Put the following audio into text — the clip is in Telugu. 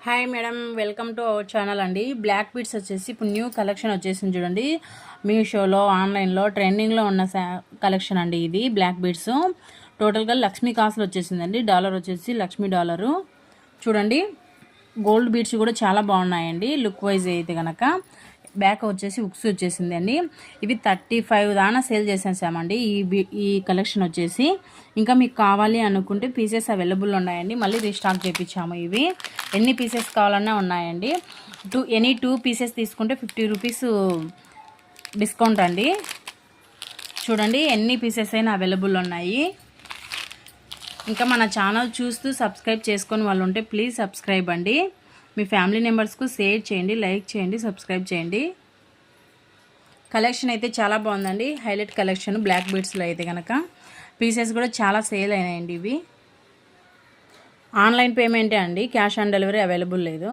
Hi madam, welcome to our channel అండి. బ్లాక్ బీడ్స్ వచ్చేసి ఇప్పుడు న్యూ కలెక్షన్ వచ్చేసింది చూడండి. మీషోలో ఆన్లైన్లో ట్రెండింగ్లో ఉన్న కలెక్షన్ అండి. ఇది బ్లాక్ బీడ్స్ టోటల్గా లక్ష్మీ కాసులు వచ్చేసిందండి. డాలర్ వచ్చేసి లక్ష్మీ డాలరు. చూడండి, గోల్డ్ బీడ్స్ కూడా చాలా బాగున్నాయండి. లుక్ వైజ్ అయితే కనుక బ్యాక్ వచ్చేసి ఉక్స్ వచ్చేసింది అండి. ఇవి 35 దానా సేల్ చేసేసామండి ఈ కలెక్షన్ వచ్చేసి. ఇంకా మీకు కావాలి అనుకుంటే పీసెస్ అవైలబుల్ ఉన్నాయండి. మళ్ళీ రీస్టాక్ చేయించాము. ఇవి ఎన్ని పీసెస్ కావాలన్నా ఉన్నాయండి. ఎనీ 2 పీసెస్ తీసుకుంటే 50 రూపీస్ డిస్కౌంట్ అండి. చూడండి, ఎన్ని పీసెస్ అయినా అవైలబుల్ ఉన్నాయి. ఇంకా మన ఛానల్ చూస్తూ సబ్స్క్రైబ్ చేసుకొని వాళ్ళు ఉంటే ప్లీజ్ సబ్స్క్రైబ్ అండి. మీ ఫ్యామిలీ మెంబర్స్కు షేర్ చేయండి, లైక్ చేయండి, సబ్స్క్రైబ్ చేయండి. కలెక్షన్ అయితే చాలా బాగుందండి. హైలైట్ కలెక్షన్ బ్లాక్ బీడ్స్లో అయితే కనుక పీసెస్ కూడా చాలా సేల్ అయినాయండి. ఇవి ఆన్లైన్ పేమెంటే అండి, క్యాష్ ఆన్ డెలివరీ అవైలబుల్ లేదు.